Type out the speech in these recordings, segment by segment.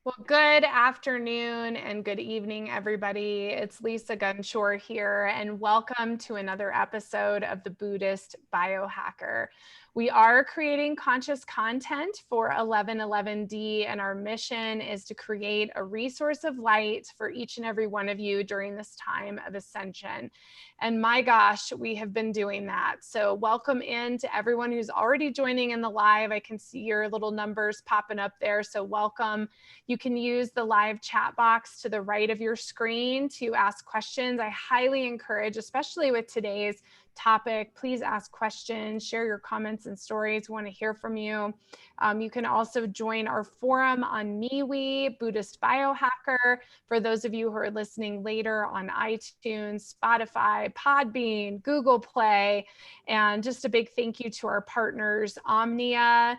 Well, good afternoon and good evening, everybody. It's Lisa Gunshore here, and welcome to another episode of the Buddhist Biohacker. We are creating conscious content for 1111D, and our mission is to create a resource of light for each and every one of you during this time of ascension. And my gosh, we have been doing that. So welcome in to everyone who's already joining in the live. I can see your little numbers popping up there, so welcome. You can use the live chat box to the right of your screen to ask questions. I highly encourage, especially with today's topic, please ask questions, share your comments and stories. We want to hear from you. You can also join our forum on MeWe, Buddhist Biohacker, for those of you who are listening later on iTunes, Spotify, Podbean, Google Play, and just a big thank you to our partners, Omnia.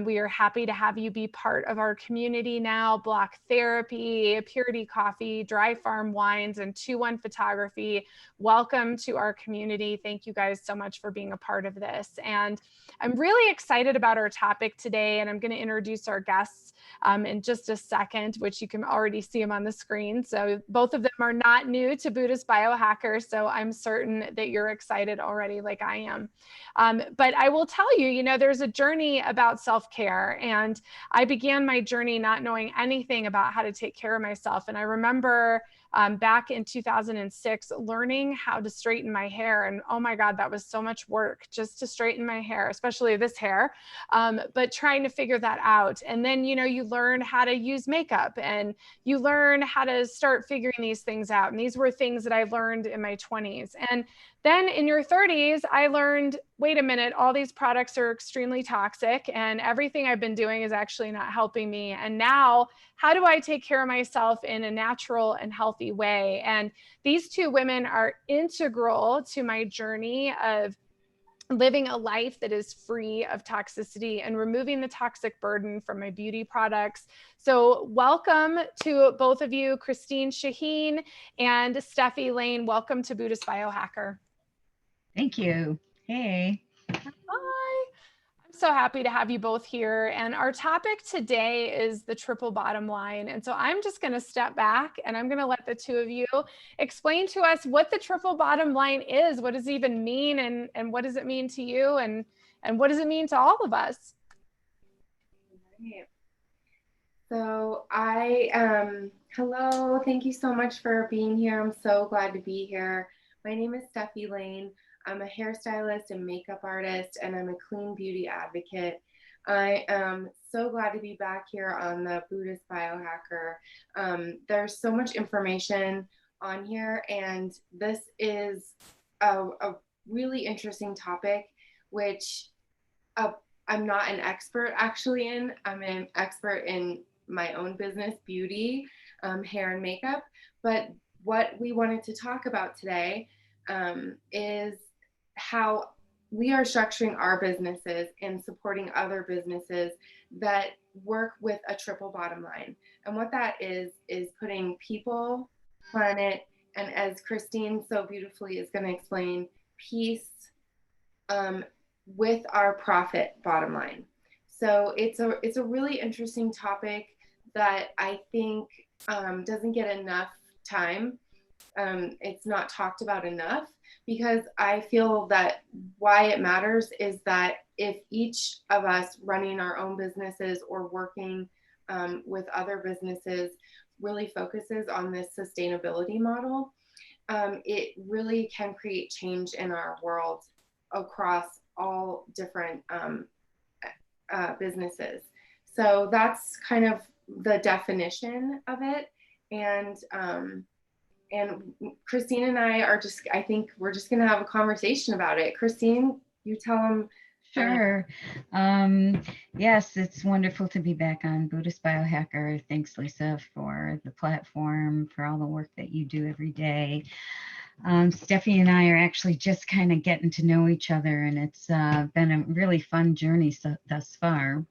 We are happy to have you be part of our community now. Block Therapy, Purity Coffee, Dry Farm Wines, and 2-1 Photography. Welcome to our community. Thank you guys so much for being a part of this. And I'm really excited about our topic today, and I'm going to introduce our guests in just a second, which you can already see them on the screen. So both of them are not new to Buddhist Biohacker, so I'm certain that you're excited already like I am. But I will tell you, you know, there's a journey about self-care, and I began my journey not knowing anything about how to take care of myself. And I remember back in 2006 learning how to straighten my hair, and oh my God, that was so much work just to straighten my hair, especially this hair, but trying to figure that out. And then, you know, you learn how to use makeup, and you learn how to start figuring these things out. And these were things that I learned in my 20s. And then in your 30s, I learned, wait a minute, all these products are extremely toxic, and everything I've been doing is actually not helping me. And now, how do I take care of myself in a natural and healthy way? And these two women are integral to my journey of living a life that is free of toxicity and removing the toxic burden from my beauty products. So welcome to both of you, Christine Shahin and Steffi Lane. Welcome to Buddhist Biohacker. Thank you. Hey. Hi. I'm so happy to have you both here. And our topic today is the triple bottom line. And so I'm just going to step back and I'm going to let the two of you explain to us what the triple bottom line is. What does it even mean? And what does it mean to you? And what does it mean to all of us? So hello, thank you so much for being here. I'm so glad to be here. My name is Steffi Lane. I'm a hairstylist and makeup artist, and I'm a clean beauty advocate. I am so glad to be back here on the Buddhist Biohacker. There's so much information on here, and this is a really interesting topic, which I'm not an expert actually in. I'm an expert in my own business, beauty, hair and makeup. But what we wanted to talk about today is how we are structuring our businesses and supporting other businesses that work with a triple bottom line. And what that is putting people, planet, and as Christine so beautifully is going to explain, peace with our profit bottom line. So it's a really interesting topic that I think doesn't get enough time. It's not talked about enough, because I feel that why it matters is that if each of us running our own businesses or working with other businesses really focuses on this sustainability model, it really can create change in our world across all different businesses. So that's kind of the definition of it. And Christine and I are I think we're just going to have a conversation about it. Christine, you tell them. Sure. Yes, it's wonderful to be back on Buddhist Biohacker. Thanks, Lisa, for the platform, for all the work that you do every day. Steffi and I are actually just kind of getting to know each other, and it's been a really fun journey thus far.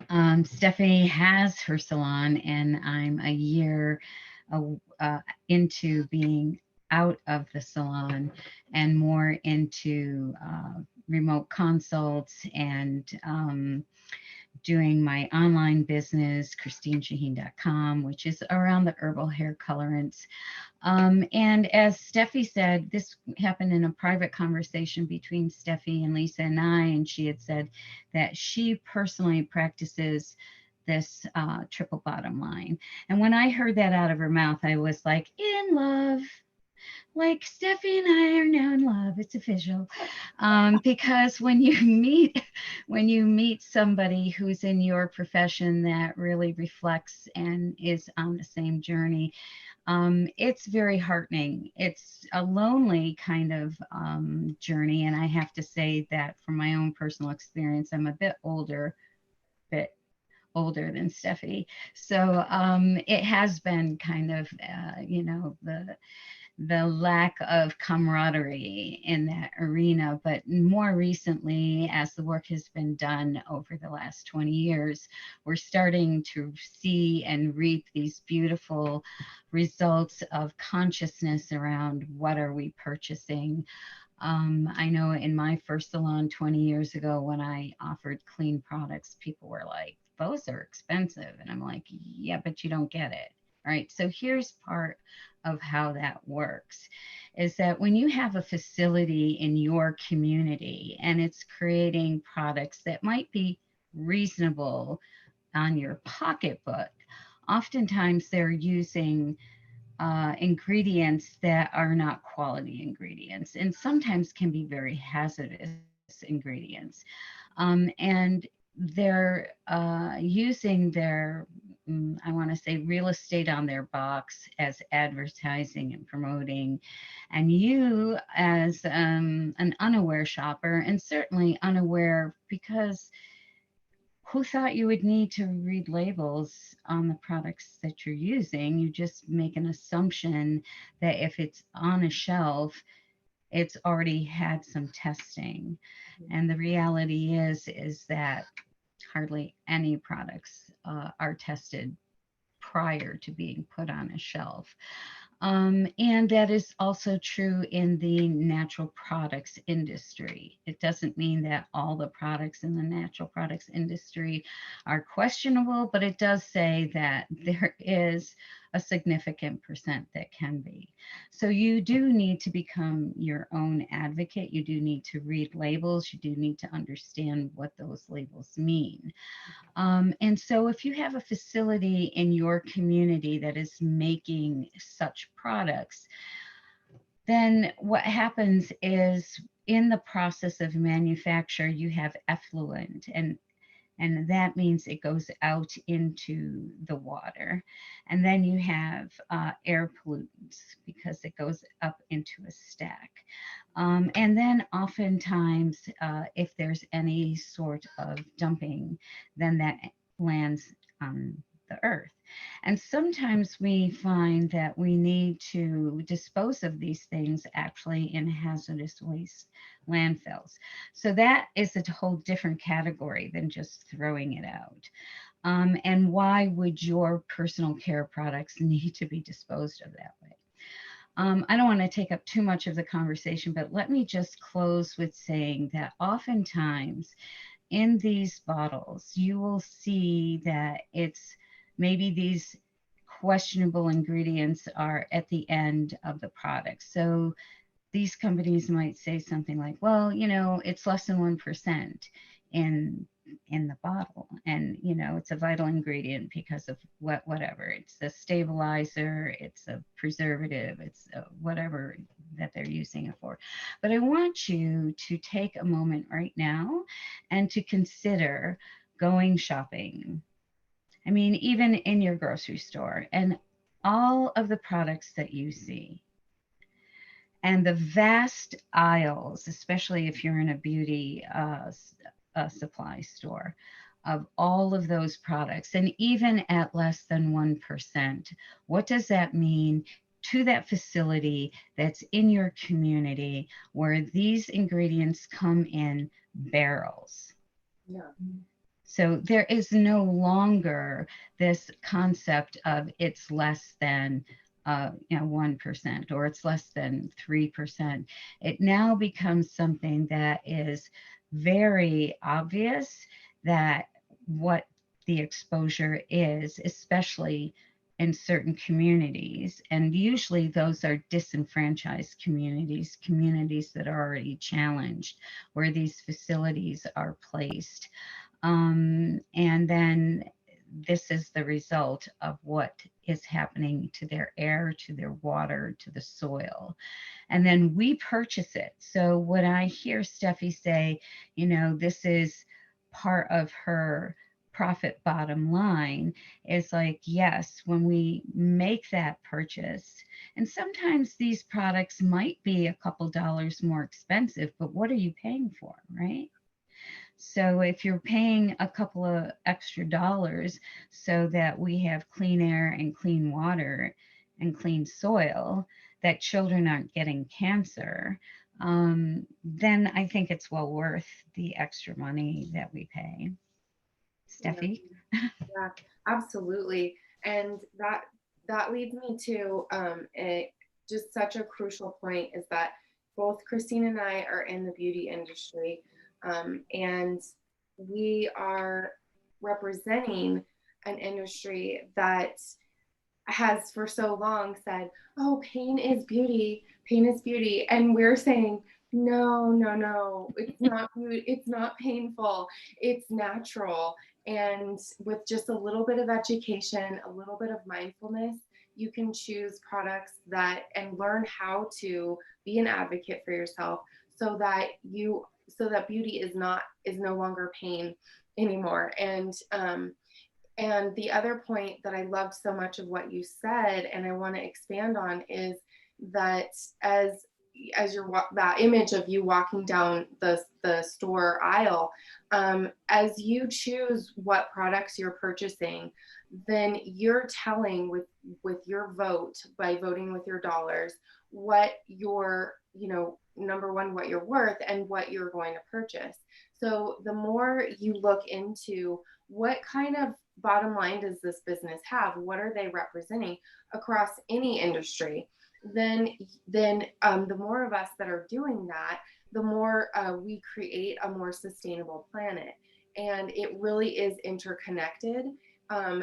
Steffi has her salon, and I'm a year into being out of the salon and more into remote consults and doing my online business, ChristineShahin.com, which is around the herbal hair colorants. And as Steffi said, this happened in a private conversation between Steffi and Lisa and I, and she had said that she personally practices this triple bottom line. And when I heard that out of her mouth, I was like, in love. Like Steffi and I are now in love. It's official. Because when you meet somebody who's in your profession that really reflects and is on the same journey, it's very heartening. It's a lonely kind of journey, and I have to say that from my own personal experience, I'm a bit older than Steffi, so it has been kind of the lack of camaraderie in that arena. But more recently, as the work has been done over the last 20 years, we're starting to see and reap these beautiful results of consciousness around what are we purchasing. I know in my first salon 20 years ago, when I offered clean products, people were like, those are expensive. And I'm like, yeah, but you don't get it. Right. So here's part of how that works is that when you have a facility in your community and it's creating products that might be reasonable on your pocketbook, oftentimes they're using ingredients that are not quality ingredients and sometimes can be very hazardous ingredients. And they're using their, I want to say, real estate on their box as advertising and promoting. And you, as an unaware shopper, and certainly unaware because who thought you would need to read labels on the products that you're using? You just make an assumption that if it's on a shelf, it's already had some testing. And the reality is that hardly any products are tested prior to being put on a shelf. And that is also true in the natural products industry. It doesn't mean that all the products in the natural products industry are questionable, but it does say that there is a significant percent that can be. So you do need to become your own advocate. You do need to read labels. You do need to understand what those labels mean. And so if you have a facility in your community that is making such products, then what happens is in the process of manufacture, you have effluent, and that means it goes out into the water. And then you have air pollutants because it goes up into a stack. And then oftentimes, if there's any sort of dumping, then that lands on the earth. And sometimes we find that we need to dispose of these things actually in hazardous waste landfills. So that is a whole different category than just throwing it out. And why would your personal care products need to be disposed of that way? I don't want to take up too much of the conversation, but let me just close with saying that oftentimes in these bottles, you will see that it's maybe these questionable ingredients are at the end of the product. So these companies might say something like, well, it's less than 1% in the bottle, and it's a vital ingredient because of whatever. It's a stabilizer, it's a preservative, it's whatever that they're using it for. But I want you to take a moment right now and to consider going shopping. I mean, even in your grocery store, and all of the products that you see and the vast aisles, especially if you're in a beauty supply store, of all of those products, and even at less than 1%, what does that mean to that facility that's in your community where these ingredients come in barrels? Yeah. So there is no longer this concept of it's less than 1% or it's less than 3%. It now becomes something that is very obvious that what the exposure is, especially in certain communities. And usually those are disenfranchised communities, communities that are already challenged, where these facilities are placed. And then this is the result of what is happening to their air, to their water, to the soil. And then we purchase it. So when I hear Steffi say, you know, this is part of her profit bottom line, is like, yes, when we make that purchase, and sometimes these products might be a couple dollars more expensive, but what are you paying for, right? So if you're paying a couple of extra dollars so that we have clean air and clean water and clean soil, that children aren't getting cancer, then I think it's well worth the extra money that we pay. Yeah, Steffi? yeah, absolutely. And that leads me to just such a crucial point, is that both Christine and I are in the beauty industry, and we are representing an industry that has for so long said, oh, pain is beauty, pain is beauty. And we're saying, no, no, no, it's not beauty, it's not painful, it's natural. And with just a little bit of education, a little bit of mindfulness, you can choose products that and learn how to be an advocate for yourself, so that beauty is no longer pain anymore. And the other point that I loved so much of what you said, and I want to expand on, is that as that image of you walking down the store aisle, as you choose what products you're purchasing, then you're telling with your vote, by voting with your dollars, what your, number one, what you're worth and what you're going to purchase. So the more you look into what kind of bottom line does this business have, what are they representing across any industry, then the more of us that are doing that, the more we create a more sustainable planet. And it really is interconnected,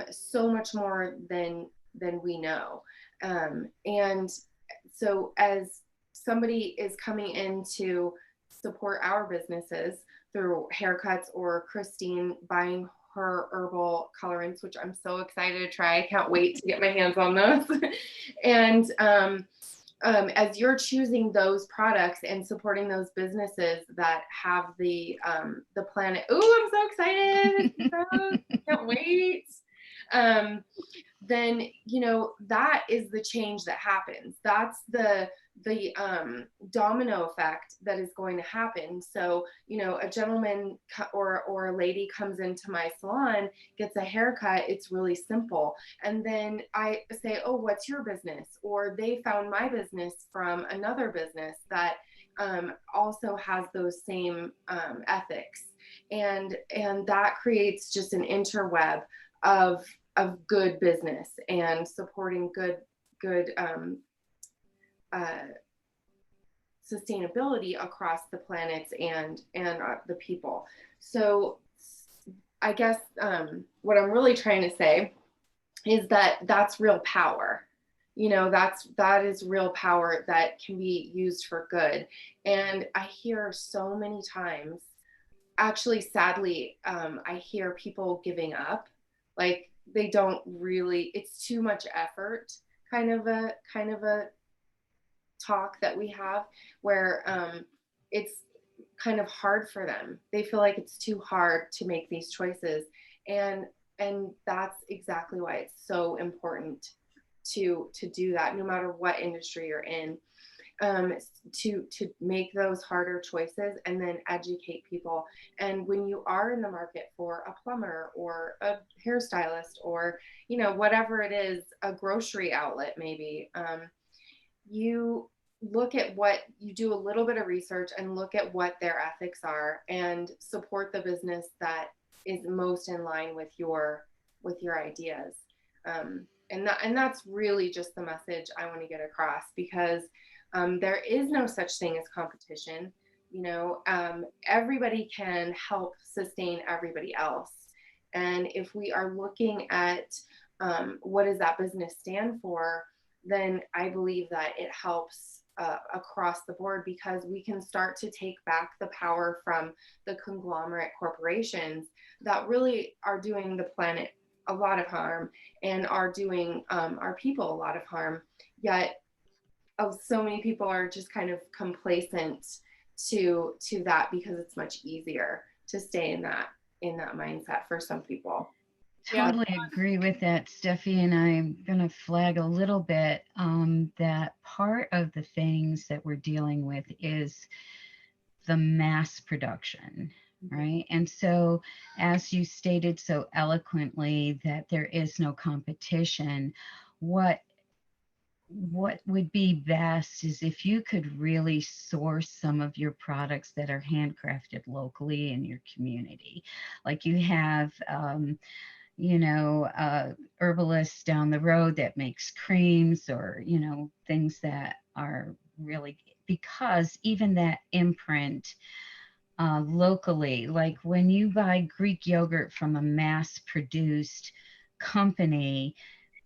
so much more than we know. And so as somebody is coming in to support our businesses through haircuts, or Christine buying her herbal colorants, which I'm so excited to try. I can't wait to get my hands on those. And as you're choosing those products and supporting those businesses that have the planet, oh, I'm so excited! Can't wait. Then that is the change that happens. That's the domino effect that is going to happen. So a gentleman or a lady comes into my salon, gets a haircut, it's really simple, and then I say, oh, what's your business? Or they found my business from another business that also has those same ethics, and that creates just an interweb of good business and supporting good sustainability across the planets and the people. So I guess what I'm really trying to say is that that's real power. That is real power that can be used for good. And I hear so many times, actually, sadly, I hear people giving up, like they don't really, it's too much effort, kind of a talk that we have, where it's kind of hard for them. They feel like it's too hard to make these choices, and that's exactly why it's so important to do that, no matter what industry you're in, to make those harder choices and then educate people. And when you are in the market for a plumber or a hairstylist, or whatever it is, a grocery outlet maybe, you look at what you do, a little bit of research, and look at what their ethics are, and support the business that is most in line with your ideas. And that's really just the message I want to get across, because there is no such thing as competition. Everybody can help sustain everybody else. And if we are looking at what does that business stand for, then I believe that it helps across the board, because we can start to take back the power from the conglomerate corporations that really are doing the planet a lot of harm and are doing our people a lot of harm. Yet so many people are just kind of complacent to that, because it's much easier to stay in that mindset for some people. Yeah. Totally agree with that, Steffi. And I'm going to flag a little bit that part of the things that we're dealing with is the mass production, right? And so, as you stated so eloquently, that there is no competition, what would be best is if you could really source some of your products that are handcrafted locally in your community. Like you have, herbalists down the road that makes creams, or, things that are really, because even that imprint locally, like when you buy Greek yogurt from a mass produced company,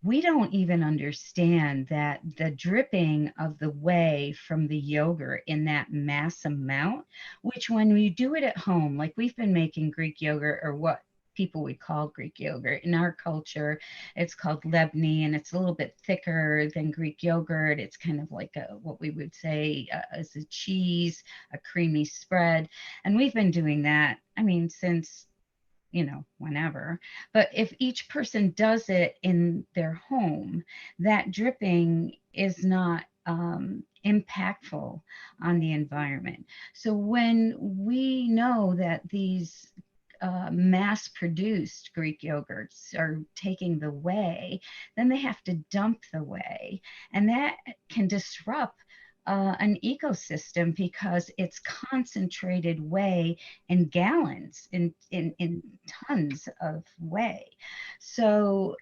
we don't even understand that the dripping of the whey from the yogurt in that mass amount, which when we do it at home, like we've been making Greek yogurt, or what people would call Greek yogurt. In our culture, it's called lebni, and it's a little bit thicker than Greek yogurt. It's kind of like what we would say as a cheese, a creamy spread. And we've been doing that, I mean, since whenever. But if each person does it in their home, that dripping is not impactful on the environment. So when we know that these mass produced Greek yogurts are taking the whey, then they have to dump the whey. And that can disrupt an ecosystem, because it's concentrated whey in gallons, in tons of whey. So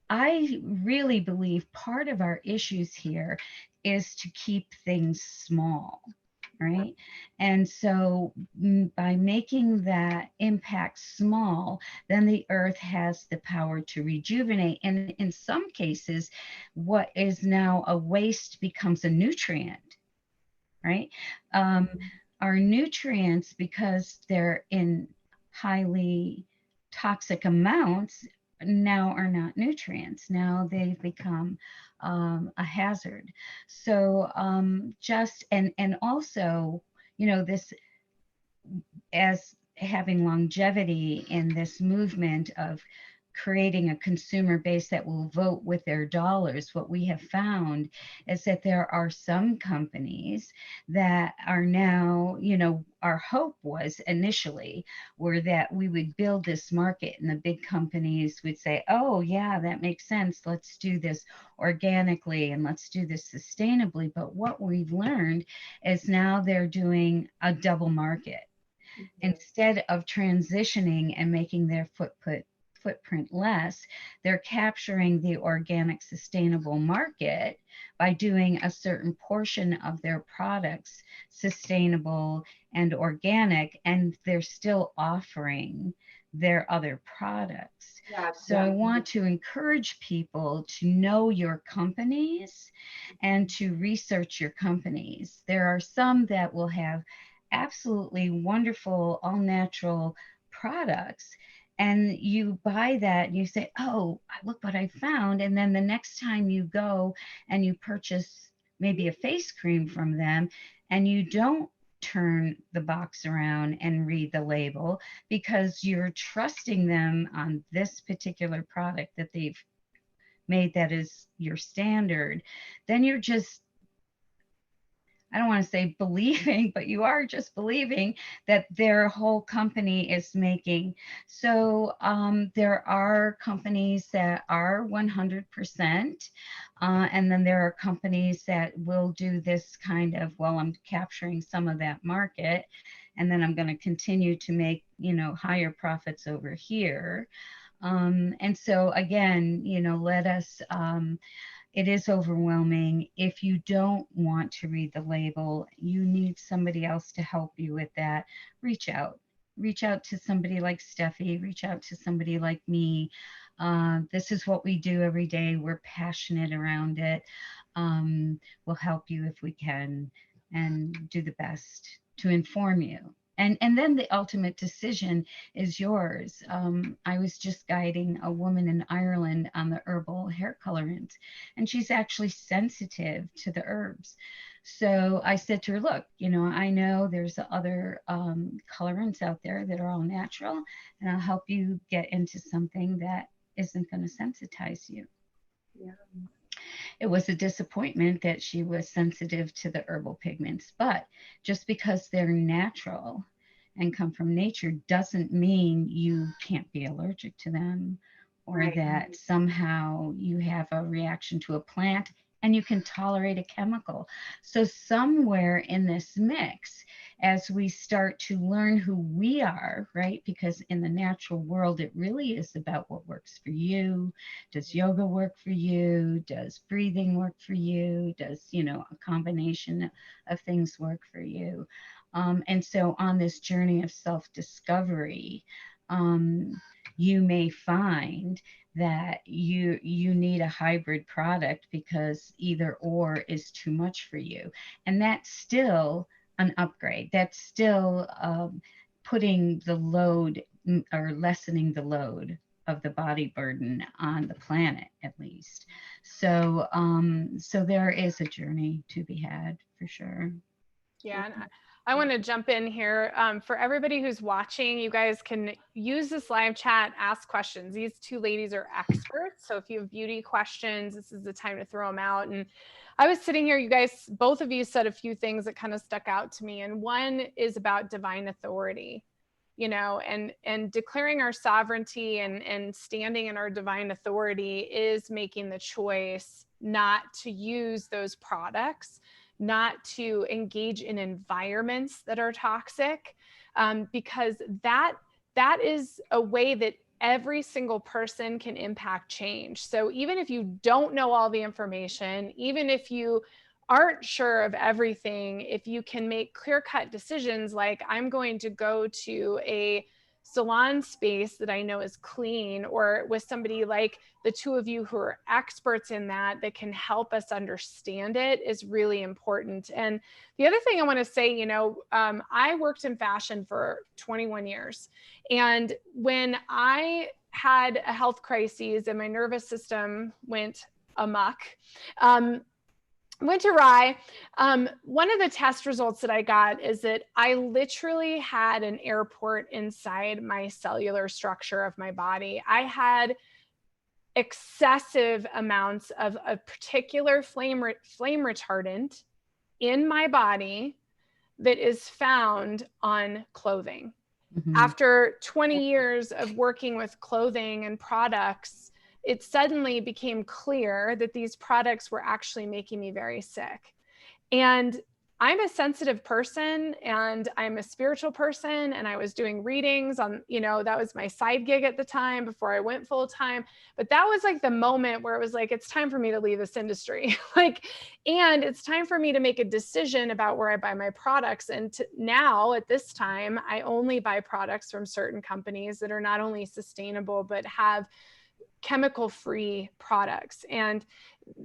I really believe part of our issues here is to keep things small, right? And so by making that impact small, then the earth has the power to rejuvenate. And in some cases, what is now a waste becomes a nutrient, right? Our nutrients, because they're in highly toxic amounts, now are not nutrients. Now they've become a hazard. So and also, this, as having longevity in this movement of creating a consumer base that will vote with their dollars, what we have found is that there are some companies that are now, our hope was initially were that we would build this market, and the big companies would say, oh yeah, that makes sense, let's do this organically and let's do this sustainably. But what we've learned is now they're doing a double market. Instead of transitioning and making their footprint less, they're capturing the organic sustainable market by doing a certain portion of their products sustainable and organic, and they're still offering their other products. Yeah, so I want to encourage people to know your companies and to research your companies. There are some that will have absolutely wonderful all natural products, and you buy that and you say, oh, look what I found. And then the next time you go and you purchase maybe a face cream from them, and you don't turn the box around and read the label, because you're trusting them on this particular product that they've made that is your standard, then you're just, I don't want to say believing, but you are just believing that their whole company is making. So there are companies that are 100%. And then there are companies that will do this kind of, well, I'm capturing some of that market, and then I'm going to continue to make, higher profits over here. And so again, let us, it is overwhelming. If you don't want to read the label, you need somebody else to help you with that, reach out. reach out to somebody like Steffi, reach out to somebody like me. This is what we do every day. We're passionate around it. We'll help you if we can and do the best to inform you. And then the ultimate decision is yours. I was just guiding a woman in Ireland on the herbal hair colorant, and she's actually sensitive to the herbs. So I said to her, look, I know there's other colorants out there that are all natural, and I'll help you get into something that isn't going to sensitize you. Yeah. It was a disappointment that she was sensitive to the herbal pigments, but just because they're natural and come from nature doesn't mean you can't be allergic to them, or Right. that somehow you have a reaction to a plant and you can tolerate a chemical. So somewhere in this mix, as we start to learn who we are, right? Because in the natural world, it really is about what works for you. Does yoga work for you? Does breathing work for you? Does, a combination of things work for you? And so on this journey of self-discovery, you may find that you need a hybrid product because either or is too much for you. And that's still an upgrade. That's still putting the load or lessening the load of the body burden on the planet, at least. So so there is a journey to be had for sure. Yeah, and I want to jump in here. For everybody who's watching, you guys can use this live chat, ask questions. These two ladies are experts. So if you have beauty questions, this is the time to throw them out. And I was sitting here, you guys, both of you said a few things that kind of stuck out to me. And one is about divine authority, and declaring our sovereignty and standing in our divine authority is making the choice not to use those products, not to engage in environments that are toxic, because that is a way that every single person can impact change. So even if you don't know all the information, even if you aren't sure of everything, if you can make clear-cut decisions like, I'm going to go to a salon space that I know is clean, or with somebody like the two of you who are experts in that can help us understand it, is really important. And the other thing I want to say, I worked in fashion for 21 years. And when I had a health crisis and my nervous system went amok, went awry. One of the test results that I got is that I literally had an airport inside my cellular structure of my body. I had excessive amounts of a particular flame retardant in my body that is found on clothing. Mm-hmm. After 20 years of working with clothing and products, it suddenly became clear that these products were actually making me very sick. And I'm a sensitive person and I'm a spiritual person, and I was doing readings on, that was my side gig at the time before I went full time. But that was like the moment where it was like, it's time for me to leave this industry. And it's time for me to make a decision about where I buy my products. And now at this time, I only buy products from certain companies that are not only sustainable, but have chemical-free products. And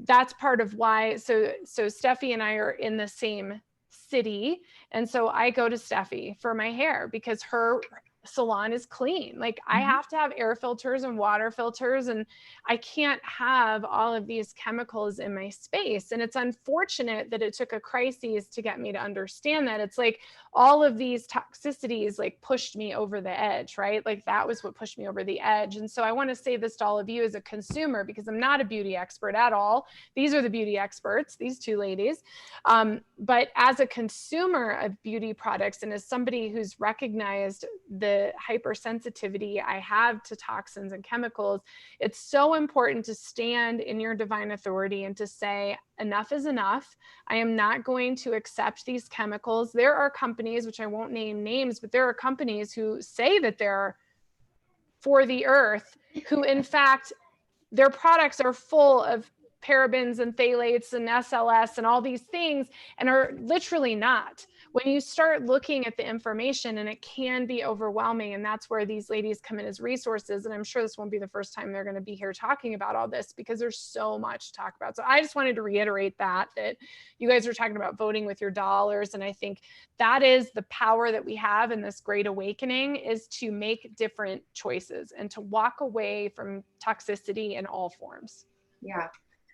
that's part of why, so Steffi and I are in the same city. And so I go to Steffi for my hair because her salon is clean. Like, I have to have air filters and water filters, and I can't have all of these chemicals in my space. And it's unfortunate that it took a crisis to get me to understand that. It's like all of these toxicities like pushed me over the edge, right? Like that was what pushed me over the edge. And so I want to say this to all of you as a consumer, because I'm not a beauty expert at all. These are the beauty experts, these two ladies. But as a consumer of beauty products, and as somebody who's recognized the hypersensitivity I have to toxins and chemicals, it's so important to stand in your divine authority and to say, enough is enough. I am not going to accept these chemicals. There are companies, which I won't name names, but there are companies who say that they're for the earth, who in fact, their products are full of parabens and phthalates and SLS and all these things, and are literally not. when you start looking at the information, and it can be overwhelming, and that's where these ladies come in as resources. And I'm sure this won't be the first time they're going to be here talking about all this, because there's so much to talk about. So I just wanted to reiterate that you guys are talking about voting with your dollars. And I think that is the power that we have in this great awakening, is to make different choices and to walk away from toxicity in all forms. Yeah,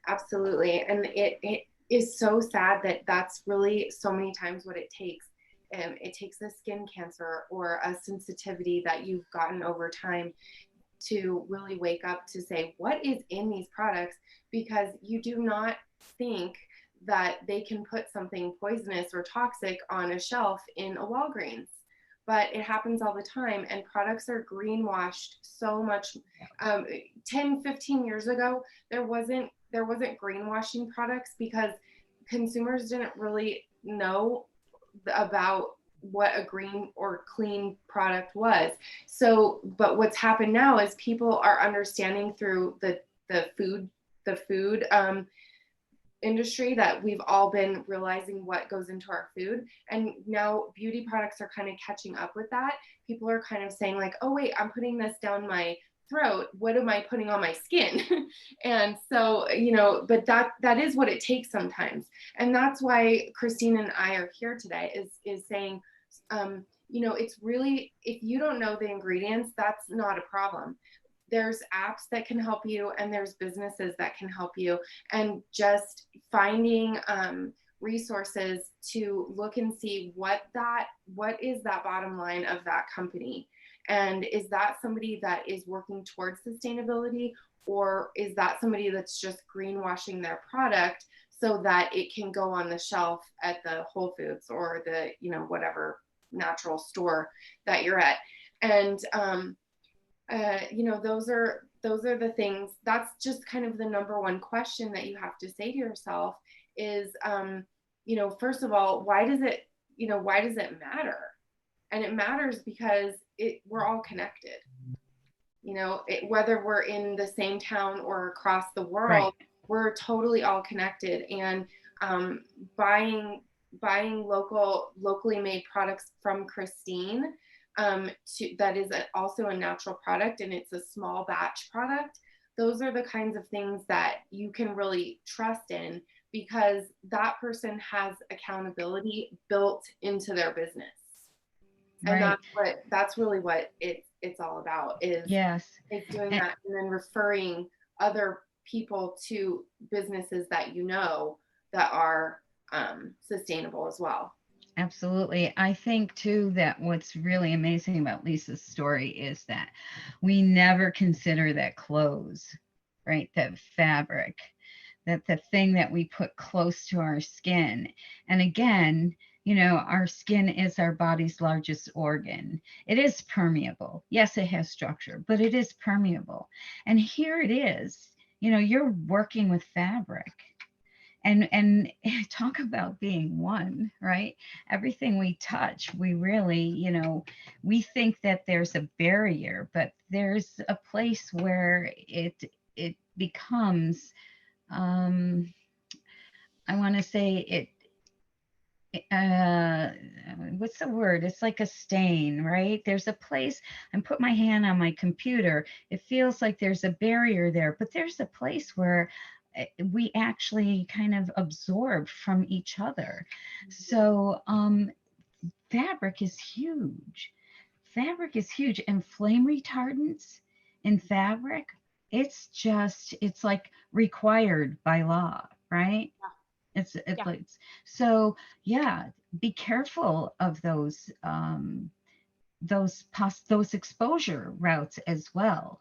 absolutely. And it is so sad that that's really so many times what it takes. It takes a skin cancer or a sensitivity that you've gotten over time to really wake up to say, what is in these products? Because you do not think that they can put something poisonous or toxic on a shelf in a Walgreens. But it happens all the time, and products are greenwashed so much. 10, 15 years ago, there wasn't greenwashing products because consumers didn't really know about what a green or clean product was. So, but what's happened now is people are understanding through the food industry that we've all been realizing what goes into our food. And now beauty products are kind of catching up with that. People are kind of saying like, oh wait, I'm putting this down my throat. What am I putting on my skin? And so, but that is what it takes sometimes. And that's why Christine and I are here today, is saying, it's really, if you don't know the ingredients, that's not a problem. There's apps that can help you, and there's businesses that can help you, and just finding resources to look and see what is that bottom line of that company. And is that somebody that is working towards sustainability, or is that somebody that's just greenwashing their product so that it can go on the shelf at the Whole Foods or the, whatever natural store that you're at? And, those are the things. That's just kind of the number one question that you have to say to yourself is, first of all, why does it matter? And it matters because we're all connected. Whether we're in the same town or across the world, right, we're totally all connected. And buying locally made products from Christine, that is also a natural product, and it's a small batch product. Those are the kinds of things that you can really trust in, because that person has accountability built into their business. And right, that's really what it's all about, is doing that, and then referring other people to businesses that that are sustainable as well. Absolutely. I think too that what's really amazing about Lisa's story is that we never consider that clothes, right? That fabric, that the thing that we put close to our skin. And again, our skin is our body's largest organ. It is permeable. Yes, it has structure, but it is permeable. And here it is, you're working with fabric. And talk about being one, right? Everything we touch, we really, we think that there's a barrier, but there's a place where it becomes, I want to say what's the word? It's like a stain, right? There's a place, I put my hand on my computer, it feels like there's a barrier there, but there's a place where we actually kind of absorb from each other. So fabric is huge. Fabric is huge. And flame retardants in fabric, it's like required by law, right? Yeah. So be careful of those exposure routes as well.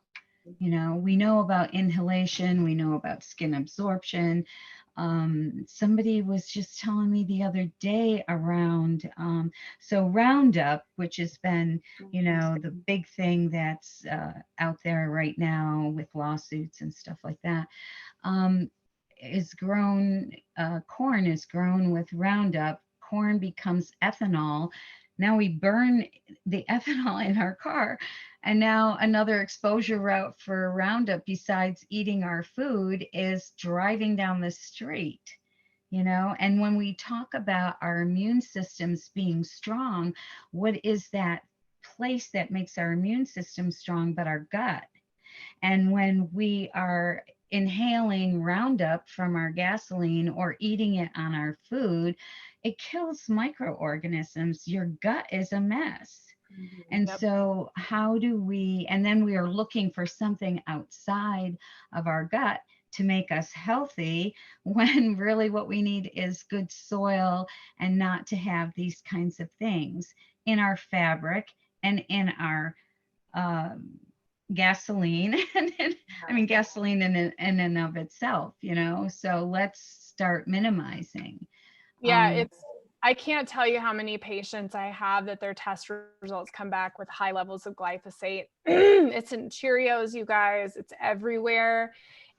We know about inhalation, we know about skin absorption. Somebody was just telling me the other day around, so Roundup, which has been, the big thing that's out there right now with lawsuits and stuff like that, is grown, corn is grown with Roundup. Corn becomes ethanol. Now we burn the ethanol in our car. And now another exposure route for Roundup, besides eating our food, is driving down the street you know. And when we talk about our immune systems being strong, what is that place that makes our immune system strong but our gut? And when we are inhaling Roundup from our gasoline or eating it on our food, it kills microorganisms. Your gut is a mess. And Yep. so, how do we, and then we are looking for something outside of our gut to make us healthy when really what we need is good soil and not to have these kinds of things in our fabric and in our um, gasoline. I mean, gasoline in and of itself, you know, so let's start minimizing. Yeah, Um, I can't tell you how many patients I have that their test results come back with high levels of glyphosate. It's in Cheerios, you guys, it's everywhere.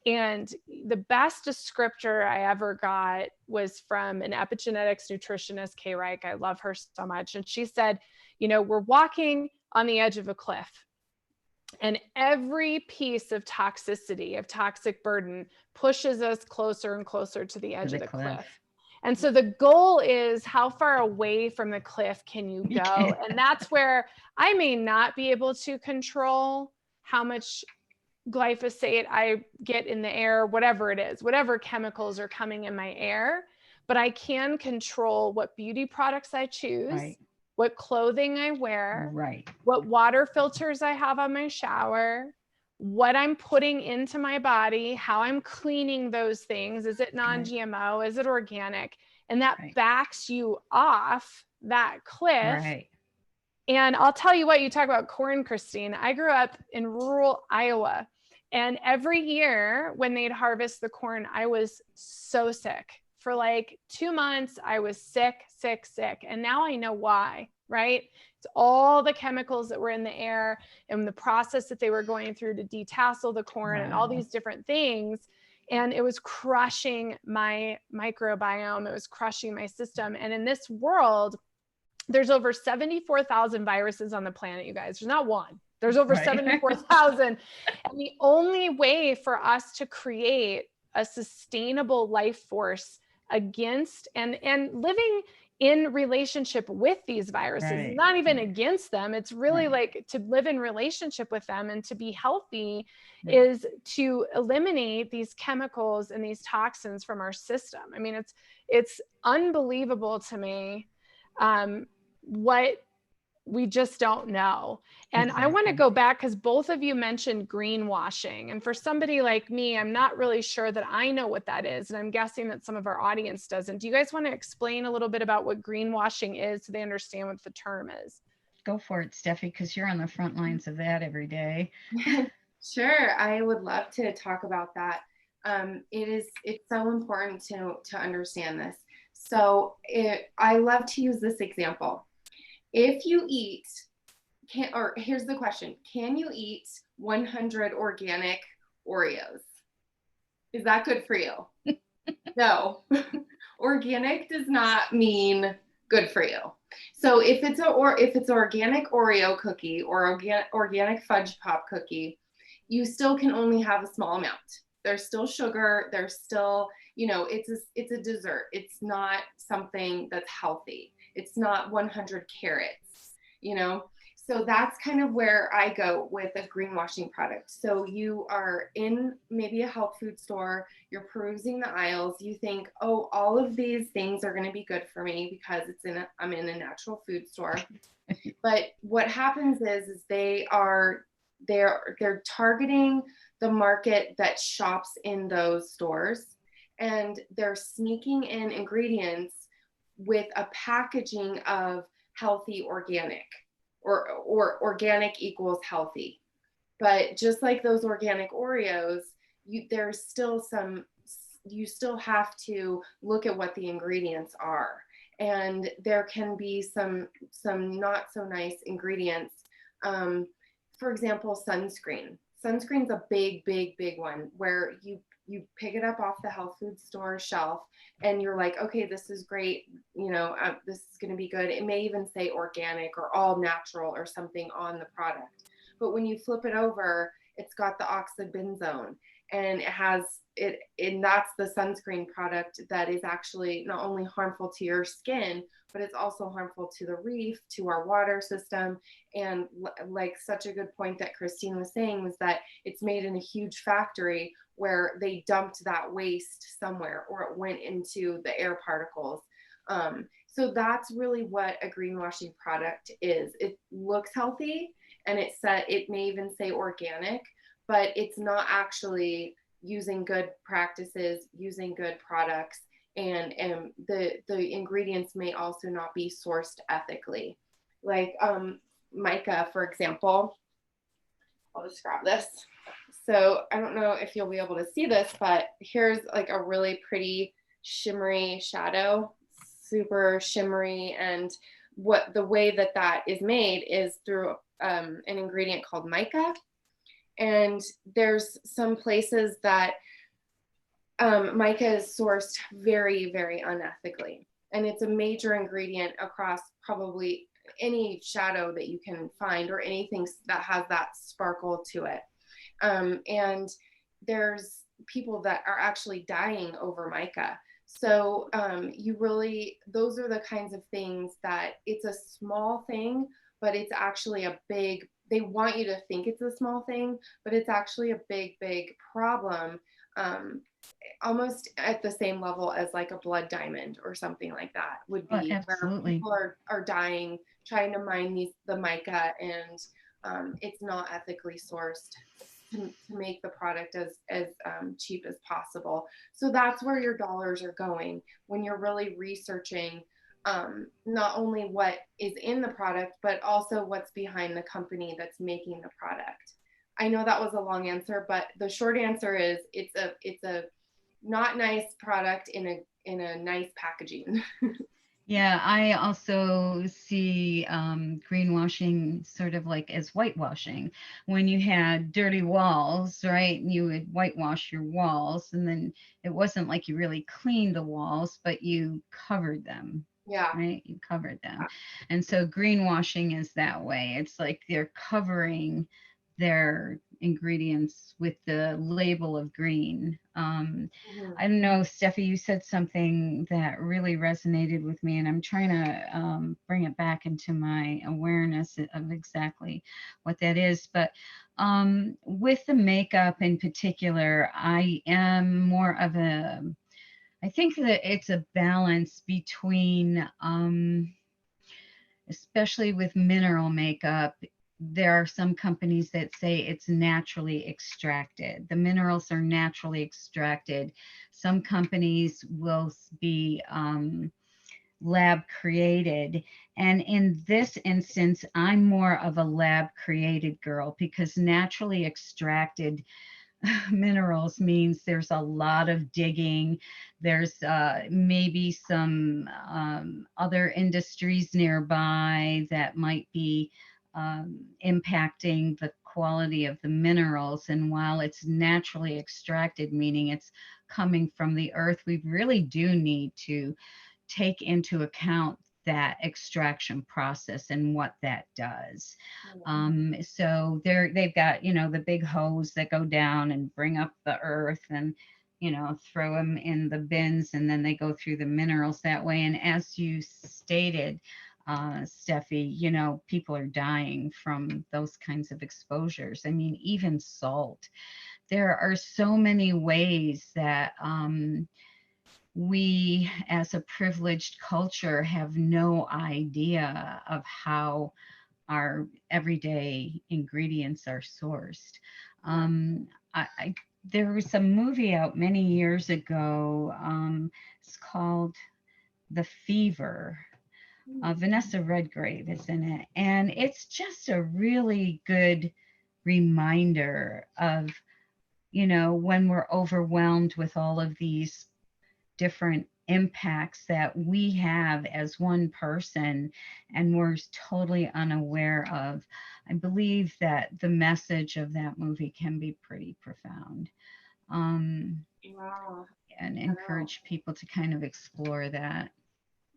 And the best descriptor I ever got was from an epigenetics nutritionist, Kay Reich. I love her so much. And she said, you know, we're walking on the edge of a cliff, and every piece of toxicity, of toxic burden, pushes us closer and closer to the edge of the cliff. And so the goal is, how far away from the cliff can you go? And that's where I may not be able to control how much glyphosate I get in the air, whatever it is, whatever chemicals are coming in my air, but I can control what beauty products I choose, Right. what clothing I wear, Right. what water filters I have on my shower, what I'm putting into my body, how I'm cleaning those things. Is it non-GMO? Is it organic? And that backs you off that cliff. Right. And I'll tell you what, you talk about corn, Christine. I grew up in rural Iowa, and every year when they'd harvest the corn, I was so sick. For like 2 months, I was sick. And now I know why, right? It's all the chemicals that were in the air and the process that they were going through to detassel the corn and all these different things. And it was crushing my microbiome. It was crushing my system. And in this world, there's over 74,000 viruses on the planet, you guys. There's not one. There's over 74,000. And the only way for us to create a sustainable life force against and living in relationship with these viruses, not even against them. It's really like to live in relationship with them and to be healthy is to eliminate these chemicals and these toxins from our system. I mean, it's unbelievable to me what we just don't know. And I want to go back because both of you mentioned greenwashing. And for somebody like me, I'm not really sure that I know what that is. And I'm guessing that some of our audience doesn't. Do you guys want to explain a little bit about what greenwashing is so they understand what the term is? Go for it, Steffi, because you're on the front lines of that every day. Sure, I would love to talk about that. It's so important to understand this. So I love to use this example. If you eat, here's the question, can you eat 100 organic Oreos? Is that good for you? No. Organic does not mean good for you. So if it's organic Oreo cookie or organic fudge pop cookie, you still can only have a small amount. There's still sugar. There's still, it's a dessert. It's not something that's healthy. It's not 100 carrots, So that's kind of where I go with a greenwashing product. So you are in maybe a health food store, you're perusing the aisles, you think, oh, all of these things are going to be good for me because I'm in a natural food store. But what happens is they're targeting the market that shops in those stores, and they're sneaking in ingredients with a packaging of healthy organic or organic equals healthy. But just like those organic Oreos, you still have to look at what the ingredients are. And there can be some not so nice ingredients. For example, sunscreen. Sunscreen's a big one where you pick it up off the health food store shelf and you're like, okay, this is great. This is going to be good. It may even say organic or all natural or something on the product. But when you flip it over, it's got the oxybenzone, and and that's the sunscreen product that is actually not only harmful to your skin, but it's also harmful to the reef, to our water system. And like such a good point that Christine was saying was that it's made in a huge factory where they dumped that waste somewhere, or it went into the air particles. So that's really what a greenwashing product is. It looks healthy, and it may even say organic, but it's not actually using good practices, using good products, and the ingredients may also not be sourced ethically. Like mica, for example. I'll just grab this. So I don't know if you'll be able to see this, but here's like a really pretty shimmery shadow, super shimmery. And what the way that that is made is through an ingredient called mica. And there's some places that mica is sourced very, very unethically. And it's a major ingredient across probably any shadow that you can find, or anything that has that sparkle to it. And there's people that are actually dying over mica. So those are the kinds of things that it's a small thing, but it's actually a big, they want you to think it's a small thing, but it's actually a big, big problem. Almost at the same level as like a blood diamond or something like that would be, where people are dying trying to mine the mica, and it's not ethically sourced to make the product as cheap as possible. So that's where your dollars are going when you're really researching not only what is in the product, but also what's behind the company that's making the product. I know that was a long answer, but the short answer is it's a not nice product in a nice packaging. Yeah, I also see greenwashing sort of like as whitewashing. When you had dirty walls, right, and you would whitewash your walls, and then it wasn't like you really cleaned the walls, but you covered them. Yeah. Right, you covered them. And so greenwashing is that way. It's like they're covering their ingredients with the label of green. I don't know, Steffi, you said something that really resonated with me, and I'm trying to bring it back into my awareness of exactly what that is. But with the makeup in particular, I am more of I think that it's a balance between, especially with mineral makeup, there are some companies that say it's naturally extracted. The minerals are naturally extracted. Some companies will be lab created. And in this instance, I'm more of a lab created girl, because naturally extracted minerals means there's a lot of digging. There's maybe some other industries nearby that might be impacting the quality of the minerals. And while it's naturally extracted, meaning it's coming from the earth, we really do need to take into account that extraction process and what that does. So they've got, the big hose that go down and bring up the earth and, throw them in the bins, and then they go through the minerals that way. And as you stated, Steffi, people are dying from those kinds of exposures. I mean, even salt. There are so many ways that we as a privileged culture have no idea of how our everyday ingredients are sourced. There was a movie out many years ago. It's called The Fever. Vanessa Redgrave is in it. And it's just a really good reminder of, when we're overwhelmed with all of these different impacts that we have as one person and we're totally unaware of. I believe that the message of that movie can be pretty profound. Wow. And encourage people to kind of explore that.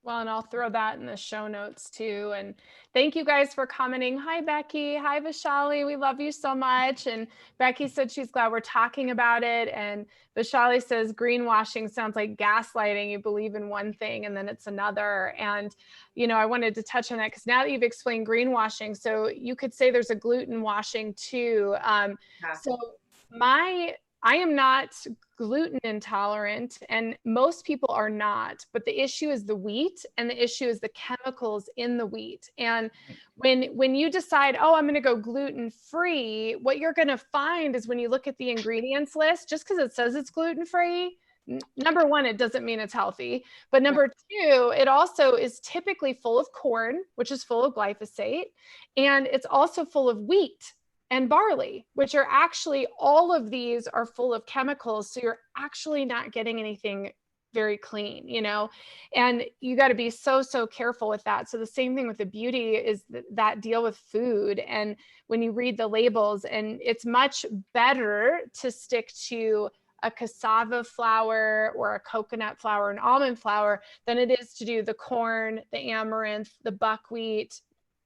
Well, and I'll throw that in the show notes too. And thank you guys for commenting. Hi, Becky. Hi, Vishali. We love you so much. And Becky said she's glad we're talking about it. And Vishali says greenwashing sounds like gaslighting. You believe in one thing and then it's another. And, you know, I wanted to touch on that because now that you've explained greenwashing, so you could say there's a gluten washing too. So I am not gluten intolerant, and most people are not, but the issue is the wheat, and the issue is the chemicals in the wheat. And when you decide, oh, I'm going to go gluten free, what you're going to find is when you look at the ingredients list, just because it says it's gluten free, number one, it doesn't mean it's healthy, but number two, it also is typically full of corn, which is full of glyphosate, and it's also full of wheat and barley, which are actually, all of these are full of chemicals. So you're actually not getting anything very clean, you know, and you got to be so, so careful with that. So the same thing with the beauty is that deal with food. And when you read the labels, and it's much better to stick to a cassava flour or a coconut flour, an almond flour, than it is to do the corn, the amaranth, the buckwheat,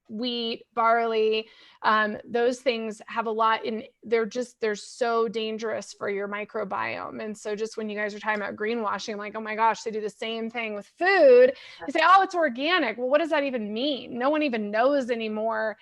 wheat, barley. Those things have a lot in, they're so dangerous for your microbiome. And so just when you guys are talking about greenwashing, I'm like, oh my gosh, they do the same thing with food. They say, oh, it's organic. Well, what does that even mean? No one even knows anymore.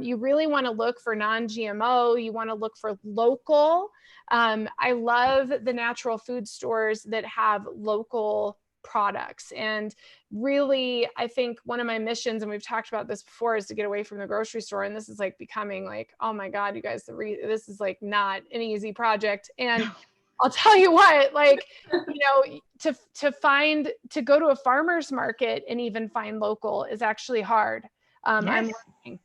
You really want to look for non-GMO. You want to look for local. I love the natural food stores that have local products. And really, I think one of my missions, and we've talked about this before, is to get away from the grocery store. And this is like becoming like, oh my God, you guys, this is like not an easy project. And I'll tell you what, like, you know, to go to a farmer's market and even find local is actually hard. I'm learning.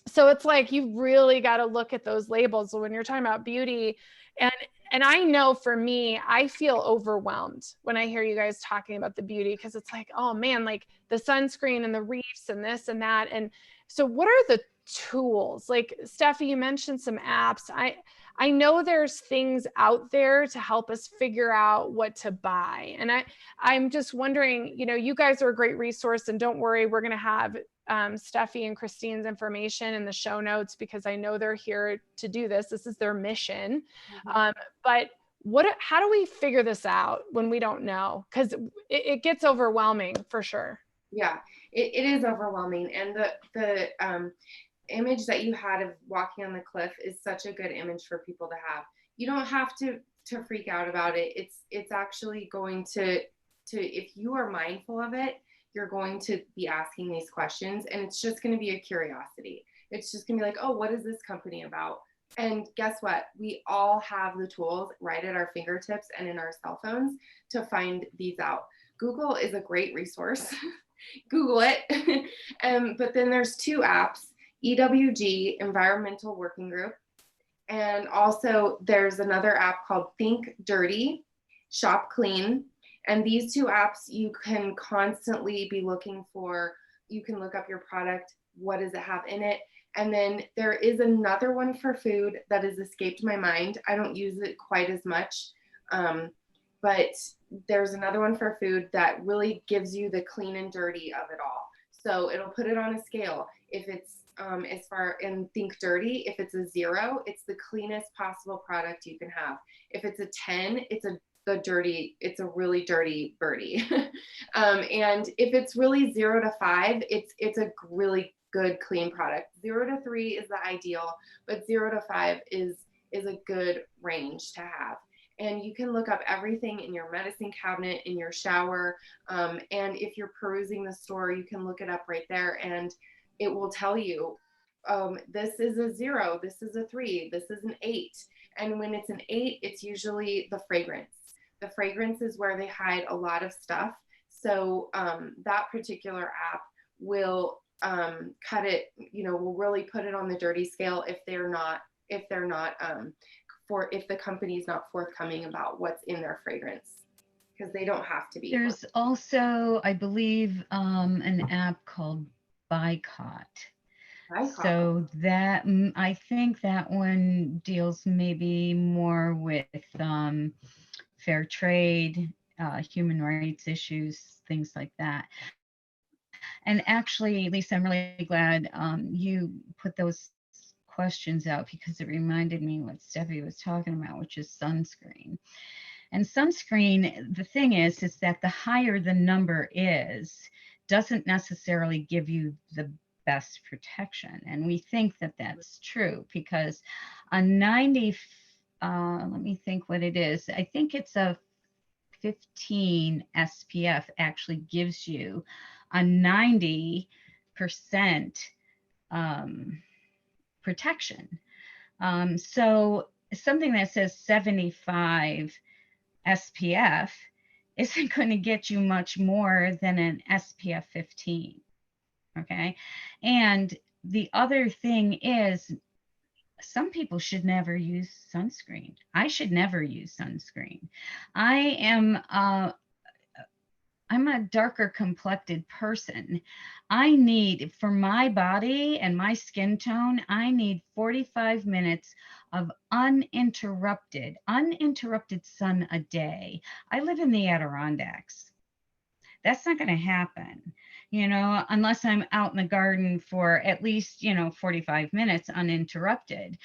So it's like, you really got to look at those labels. So when you're talking about beauty, and I know for me, I feel overwhelmed when I hear you guys talking about the beauty, because it's like, oh man, like the sunscreen and the reefs and this and that. And so what are the tools? Like Steffi, you mentioned some apps. I know there's things out there to help us figure out what to buy. And I'm just wondering, you know, you guys are a great resource, and don't worry, we're going to have Steffi and Christine's information in the show notes, because I know they're here to do this. This is their mission. But how do we figure this out when we don't know? Because it gets overwhelming for sure. Yeah, it is overwhelming. And the image that you had of walking on the cliff is such a good image for people to have. You don't have to freak out about it. It's actually going to, if you are mindful of it, you're going to be asking these questions, and it's just going to be a curiosity. It's just going to be like, oh, what is this company about? And guess what? We all have the tools right at our fingertips and in our cell phones to find these out. Google is a great resource. Google it. But then there's two apps, EWG, Environmental Working Group. And also there's another app called Think Dirty, Shop Clean. And these two apps, you can constantly be looking for, you can look up your product, what does it have in it? And then there is another one for food that has escaped my mind. I don't use it quite as much, but there's another one for food that really gives you the clean and dirty of it all. So it'll put it on a scale. If it's as far in Think Dirty, if it's a 0, it's the cleanest possible product you can have. If it's a 10, it's a really dirty birdie. And if it's really 0 to 5, it's a really good clean product. 0 to 3 is the ideal, but 0 to 5 is a good range to have. And you can look up everything in your medicine cabinet, in your shower. And if you're perusing the store, you can look it up right there, and it will tell you, this is a 0, this is a 3, this is an 8. And when it's an 8, it's usually the fragrance. The fragrance is where they hide a lot of stuff. So that particular app will cut it, will really put it on the dirty scale if the company's not forthcoming about what's in their fragrance, because they don't have to be. There's also, I believe, an app called Bicot. So that, I think that one deals maybe more with fair trade human rights issues, things like that. And actually, Lisa, I'm really glad you put those questions out, because it reminded me what Steffi was talking about, which is sunscreen. And sunscreen, the thing is that the higher the number is, doesn't necessarily give you the best protection. And we think that that's true, because a 90, let me think what it is. I think it's a 15 SPF actually gives you a 90% protection. So something that says 75 SPF isn't going to get you much more than an SPF 15. Okay. And the other thing is, some people should never use sunscreen. I should never use sunscreen. I'm a darker complected person. I need, for my body and my skin tone, I need 45 minutes of uninterrupted sun a day. I live in the Adirondacks. That's not going to happen, unless I'm out in the garden for at least, 45 minutes uninterrupted.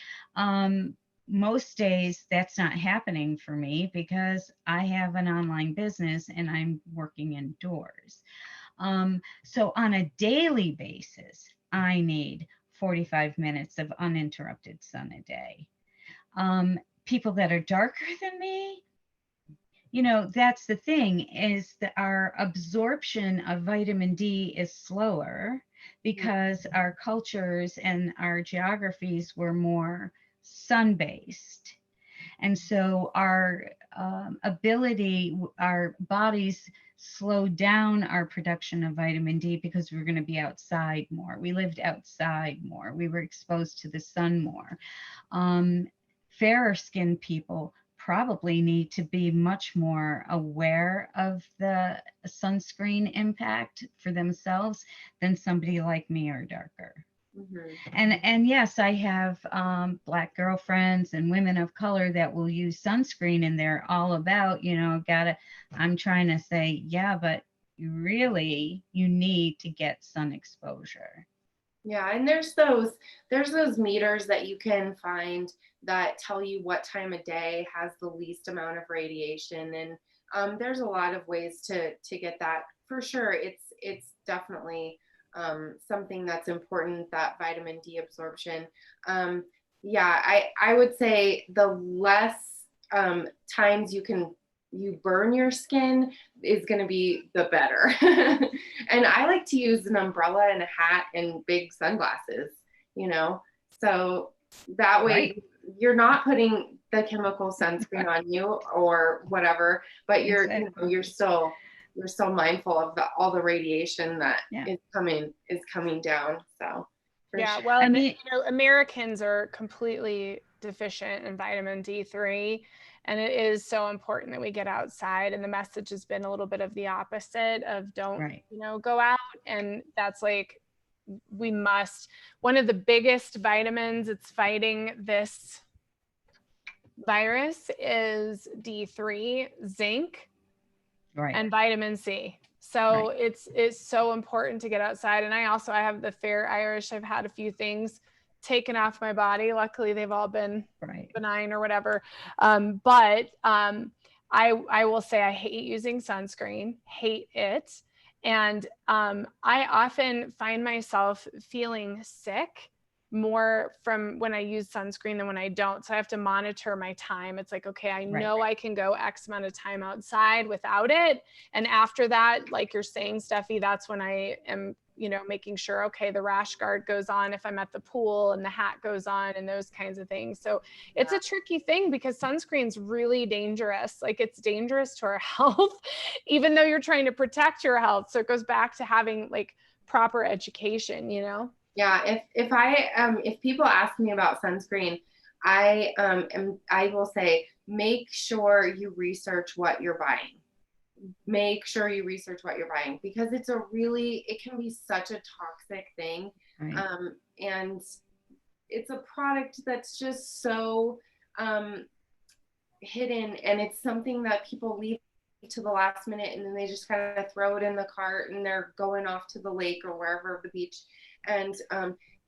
Most days that's not happening for me, because I have an online business and I'm working indoors. So on a daily basis, I need 45 minutes of uninterrupted sun a day. People that are darker than me, that's the thing, is that our absorption of vitamin D is slower, because our cultures and our geographies were more sun-based. And so our our bodies slowed down our production of vitamin D, because we were going to be outside more. We lived outside more. We were exposed to the sun more. Fairer skinned people probably need to be much more aware of the sunscreen impact for themselves than somebody like me or darker. Mm-hmm. And yes, I have Black girlfriends and women of color that will use sunscreen, and they're all about, I'm trying to say, yeah, but you need to get sun exposure. Yeah, and there's those meters that you can find that tell you what time of day has the least amount of radiation, and there's a lot of ways to get that. For sure, it's definitely something that's important, that vitamin D absorption. Yeah, I would say the less times you burn your skin is going to be the better. And I like to use an umbrella and a hat and big sunglasses, so that way right. You're not putting the chemical sunscreen on you or whatever, but you're still mindful of all the radiation that is coming down. So yeah, sure. Well, I mean, Americans are completely deficient in vitamin D3, and it is so important that we get outside. And the message has been a little bit of the opposite of don't, right. Go out. And that's like, we must, one of the biggest vitamins it's fighting this virus is D3, zinc, right. and vitamin C. So right. it's so important to get outside. And I have the fair Irish. I've had a few things taken off my body. Luckily, they've all been right. benign or whatever. But I will say I hate using sunscreen, hate it. And I often find myself feeling sick more from when I use sunscreen than when I don't. So I have to monitor my time. It's like, okay, I know right. I can go X amount of time outside without it. And after that, like you're saying, Steffi, that's when I am, making sure, okay, the rash guard goes on if I'm at the pool and the hat goes on and those kinds of things. So it's a tricky thing because sunscreen's really dangerous. Like it's dangerous to our health, even though you're trying to protect your health. So it goes back to having like proper education, Yeah, if people ask me about sunscreen, I will say, make sure you research what you're buying. Make sure you research what you're buying, because it can be such a toxic thing. Right. And it's a product that's just so hidden, and it's something that people leave to the last minute, and then they just kind of throw it in the cart and they're going off to the lake or wherever, the beach, and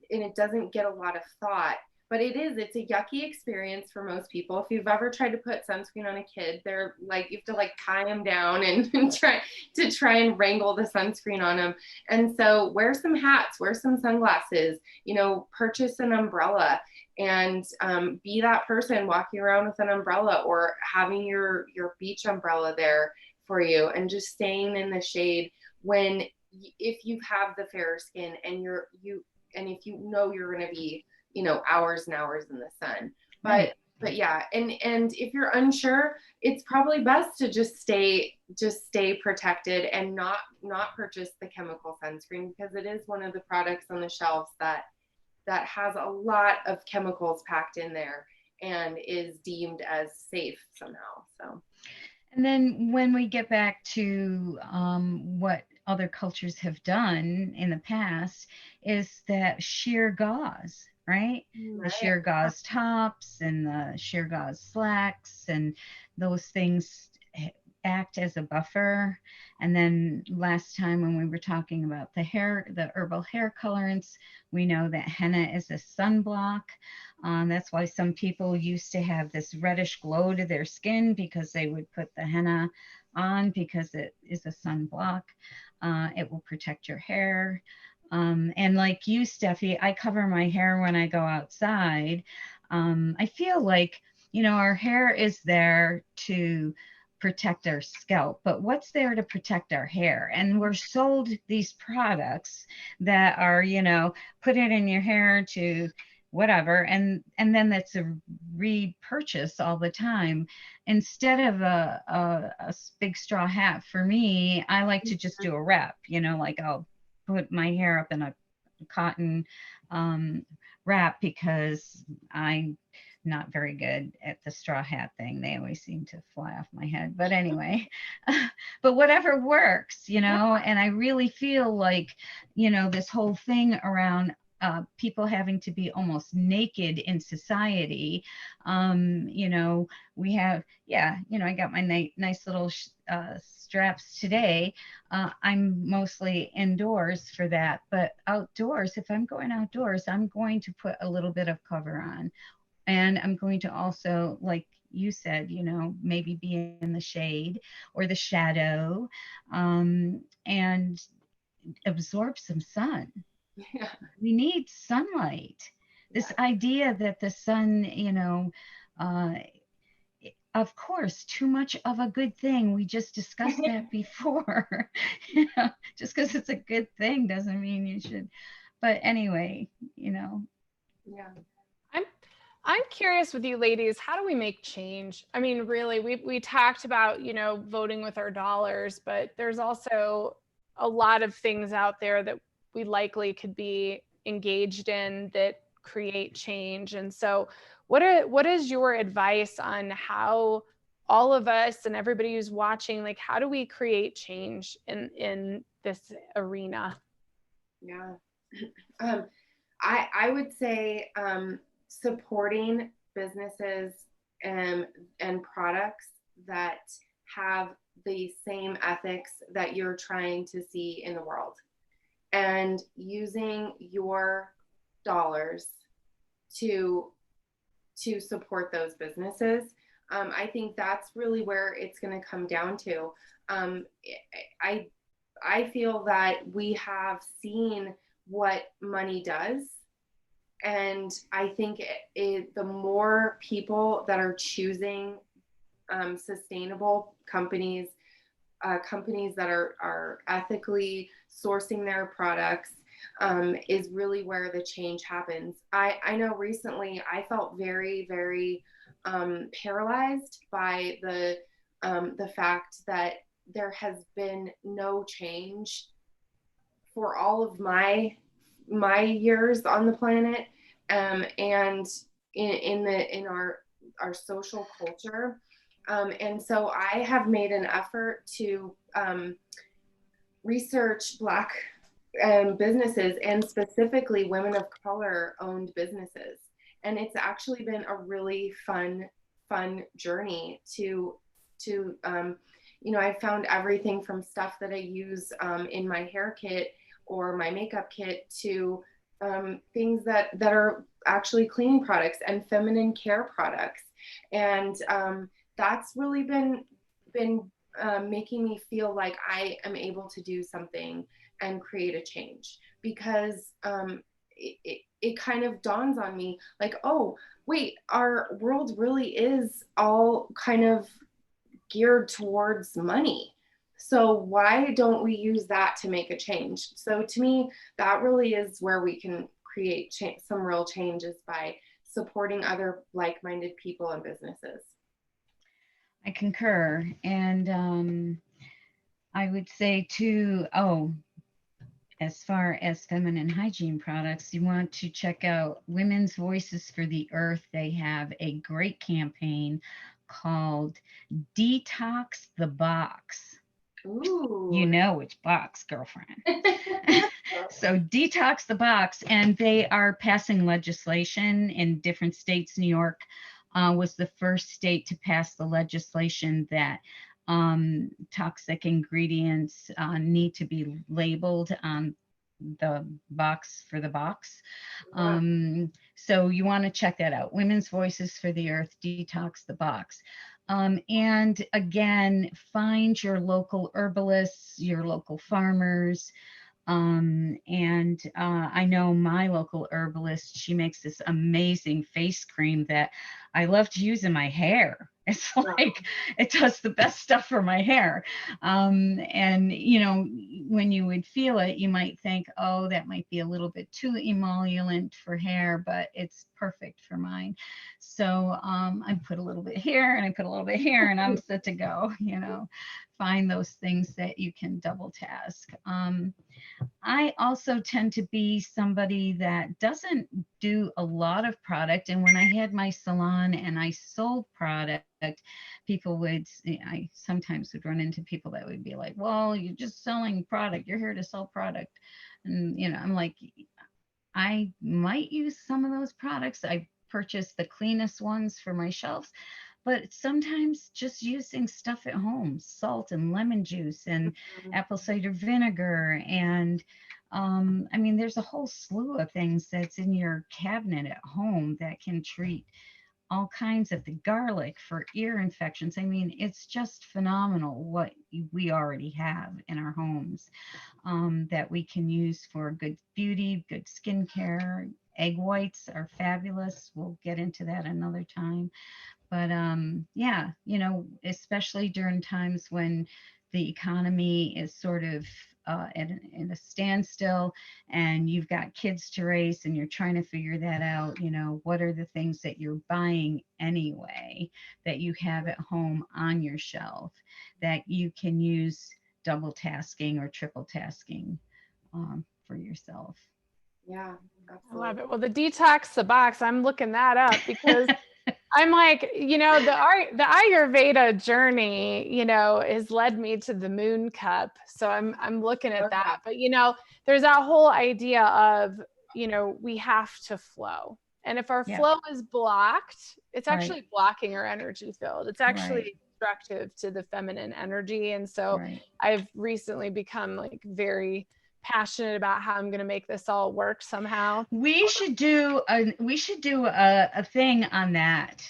it doesn't get a lot of thought. But it's a yucky experience for most people. If you've ever tried to put sunscreen on a kid, they're like, you have to like tie them down and try and wrangle the sunscreen on them. And so wear some hats, wear some sunglasses, purchase an umbrella, and be that person walking around with an umbrella, or having your beach umbrella there for you, and just staying in the shade if you have the fairer skin and if you know you're going to be hours and hours in the sun. But yeah, and if you're unsure, it's probably best to just stay protected and not purchase the chemical sunscreen, because it is one of the products on the shelves that has a lot of chemicals packed in there and is deemed as safe somehow. So, and then when we get back to what other cultures have done in the past, is that sheer gauze, right? The sheer gauze tops and the sheer gauze slacks, and those things act as a buffer. And then last time when we were talking about the herbal hair colorants, we know that henna is a sunblock. That's why some people used to have this reddish glow to their skin, because they would put the henna on because it is a sunblock. It will protect your hair. And like you, Steffi, I cover my hair when I go outside. I feel like, our hair is there to protect our scalp, but what's there to protect our hair? And we're sold these products that are, put it in your hair to whatever, and then that's a repurchase all the time. Instead of a big straw hat, for me, I like to just do a wrap, like I'll put my hair up in a cotton wrap, because I'm not very good at the straw hat thing. They always seem to fly off my head. But anyway, but whatever works, and I really feel like, this whole thing around people having to be almost naked in society. We have, I got my nice little straps today. I'm mostly indoors for that, but outdoors, if I'm going outdoors, I'm going to put a little bit of cover on. And I'm going to also, like you said, maybe be in the shade or the shadow, and absorb some sun. Yeah. We need sunlight. This idea that the sun, of course, too much of a good thing. We just discussed that before. Just because it's a good thing doesn't mean you should. But anyway, Yeah. I'm curious with you ladies, how do we make change? I mean, really, we talked about, voting with our dollars, but there's also a lot of things out there that we likely could be engaged in that create change. And so what is your advice on how all of us and everybody who's watching, like, how do we create change in this arena? Yeah. I would say supporting businesses and products that have the same ethics that you're trying to see in the world, and using your dollars to support those businesses. I think that's really where it's going to come down to. I feel that we have seen what money does. And I think the more people that are choosing sustainable companies, companies that are ethically sourcing their products, is really where the change happens. I know recently I felt very, very paralyzed by the fact that there has been no change for all of my years on the planet, and in our social culture, and so I have made an effort to research Black businesses, and specifically women of color owned businesses, and it's actually been a really fun journey to you know, I found everything from stuff that I use in my hair kit or my makeup kit to things that are actually cleaning products and feminine care products. And that's really been making me feel like I am able to do something and create a change, because it kind of dawns on me like, oh, wait, our world really is all kind of geared towards money. So why don't we use that to make a change? So to me, that really is where we can create some real changes, by supporting other like-minded people and businesses. I concur. And I would say too, as far as feminine hygiene products, you want to check out Women's Voices for the Earth. They have a great campaign called Detox the Box. Ooh. You know which box, girlfriend. So Detox the Box, and they are passing legislation in different states. New York was the first state to pass the legislation that toxic ingredients need to be labeled on the box for the box. So you want to check that out. Women's Voices for the Earth, Detox the Box. And again, find your local herbalists, your local farmers. I know my local herbalist, she makes this amazing face cream that I love to use in my hair. It's like, it does the best stuff for my hair. And, you know, when you would feel it, you might think, oh, that might be a little bit too emollient for hair, but it's perfect for mine. So I put a little bit here and I put a little bit here and I'm set to go, you know. Find those things that you can double task. I also tend to be somebody that doesn't do a lot of product. And when I had my salon and I sold product, people would, I sometimes would run into people that would be like, well, you're just selling product. You're here to sell product. And, you know, I'm like, I might use some of those products. I purchase the cleanest ones for my shelves, but sometimes just using stuff at home, salt and lemon juice and apple cider vinegar. And I mean, there's a whole slew of things that's in your cabinet at home that can treat all kinds of the garlic for ear infections. I mean, it's just phenomenal what we already have in our homes that we can use for good beauty, good skincare. Egg whites are fabulous. We'll get into that another time. But yeah, you know, especially during times when the economy is sort of in a standstill and you've got kids to raise and you're trying to figure that out, you know, what are the things that you're buying anyway that you have at home on your shelf that you can use double tasking or triple tasking for yourself. Yeah, I absolutely. love it. Well, the Detox the Box, I'm looking that up because I'm like, you know, the Ayurveda journey, you know, has led me to the moon cup. So I'm looking at that. But, you know, there's that whole idea of, you know, we have to flow. And if our flow is blocked, it's actually blocking our energy field. It's actually destructive to the feminine energy. And so I've recently become like very passionate about how I'm going to make this all work somehow. We should do a thing on that.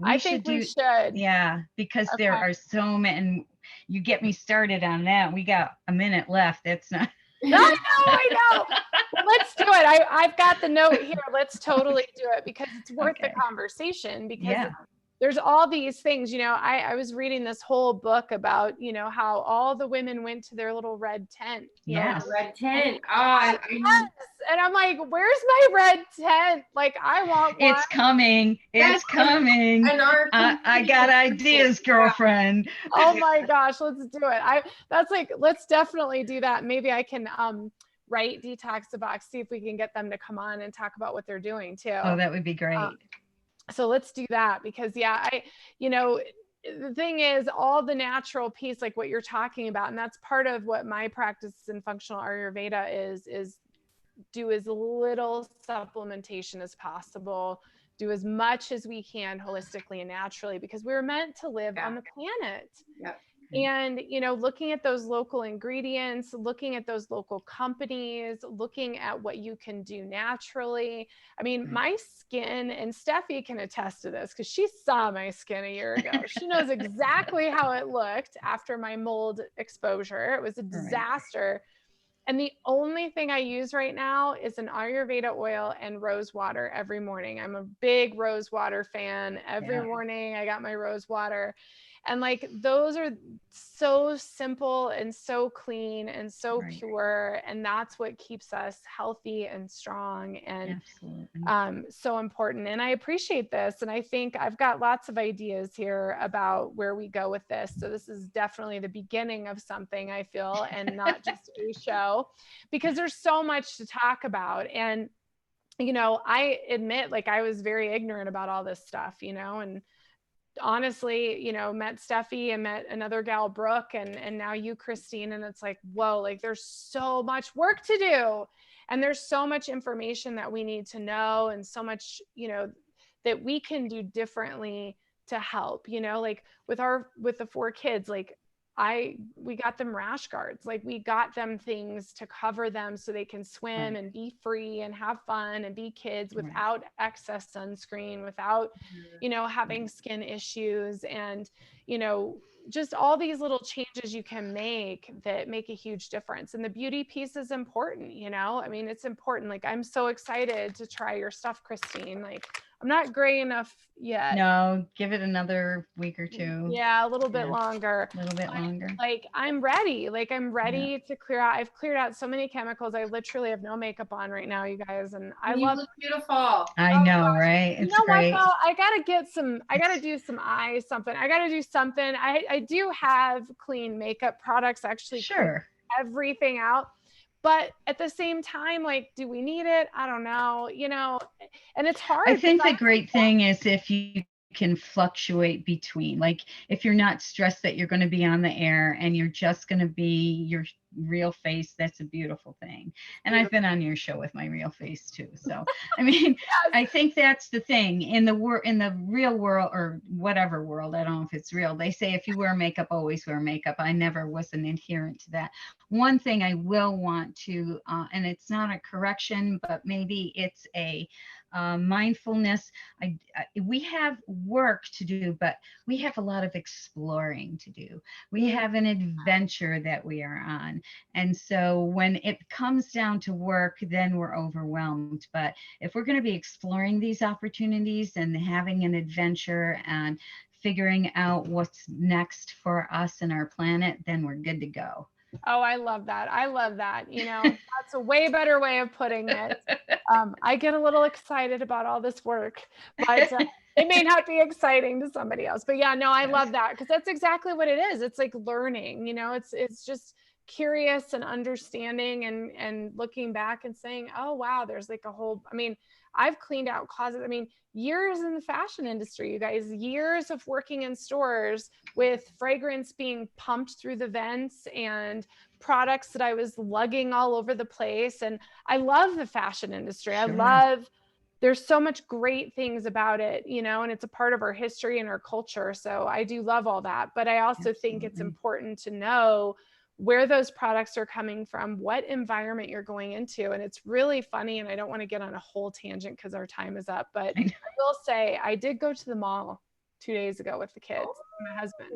I think we should. Yeah, because there are so many, and you get me started on that. We got a minute left. That's not. I know. Well, let's do it. I've got the note here. Let's totally do it because it's worth the conversation, because there's all these things, you know, I was reading this whole book about, you know, how all the women went to their little red tent. Red tent. And I'm like, where's my red tent? Like, I want one. It's coming. It's coming. I got ideas, girlfriend. Oh my gosh, let's do it. Let's definitely do that. Maybe I can write Detox the Box, see if we can get them to come on and talk about what they're doing too. Oh, that would be great. So let's do that, because you know, the thing is, all the natural piece, like what you're talking about, and that's part of what my practice in functional Ayurveda is do as little supplementation as possible, do as much as we can holistically and naturally, because we're meant to live on the planet. And, you know, looking at those local ingredients, looking at those local companies, looking at what you can do naturally. I mean, my skin, and Steffi can attest to this because she saw my skin a year ago. She knows exactly how it looked after my mold exposure. It was a disaster. And the only thing I use right now is an Ayurveda oil and rose water every morning. I'm a big rose water fan. Every morning I got my rose water. And like, those are so simple and so clean and so pure. And that's what keeps us healthy and strong and so important. And I appreciate this. And I think I've got lots of ideas here about where we go with this. So this is definitely the beginning of something, I feel, and not just a show, because there's so much to talk about. And, you know, I admit, like, I was very ignorant about all this stuff, you know, and honestly, you know, met Steffi and met another gal, Brooke, and now you, Christine. And it's like, whoa, like there's so much work to do. And there's so much information that we need to know, and so much, you know, that we can do differently to help, you know, like with the 4 kids, like we got them rash guards, like we got them things to cover them so they can swim and be free and have fun and be kids without excess sunscreen, without, you know, having skin issues. And, you know, just all these little changes you can make that make a huge difference. And the beauty piece is important, you know, I mean, it's important. Like, I'm so excited to try your stuff, Christine. Like, I'm not gray enough yet. No, give it another week or 2. Yeah, a little bit longer. A little bit longer. Like, I'm ready. Like, I'm ready to clear out. I've cleared out so many chemicals. I literally have no makeup on right now, you guys. And I love. Look beautiful. I know, right? It's great. What, though? I gotta do some eyes, something. I gotta do something. I do have clean makeup products, actually. Sure. Everything out. But at the same time, like, do we need it? I don't know, you know, and it's hard. I think the great thing is if you can fluctuate between, like, if you're not stressed that you're going to be on the air and you're just going to be your real face, that's a beautiful thing. And I've been on your show with my real face too. So, I mean, I think that's the thing in the real world, or whatever world, I don't know if it's real. They say, if you wear makeup, always wear makeup. I never was an adherent to that. One thing I will want to, and it's not a correction, but maybe it's a mindfulness. We have work to do, but we have a lot of exploring to do. We have an adventure that we are on. And so when it comes down to work, then we're overwhelmed. But if we're going to be exploring these opportunities and having an adventure and figuring out what's next for us and our planet, then we're good to go. Oh, I love that. I love that. You know, that's a way better way of putting it. I get a little excited about all this work, but it may not be exciting to somebody else. But yeah, no, I love that, because that's exactly what it is. It's like learning, you know, it's just curious and understanding and looking back and saying, oh, wow, there's like a whole, I mean, I've cleaned out closets. I mean, years in the fashion industry, you guys, years of working in stores with fragrance being pumped through the vents and products that I was lugging all over the place. And I love the fashion industry. Sure. There's so much great things about it, you know, and it's a part of our history and our culture. So I do love all that. But I also think it's important to know where those products are coming from, what environment you're going into. And it's really funny, and I don't want to get on a whole tangent because our time is up, but I will say I did go to the mall 2 days ago with the kids, my husband.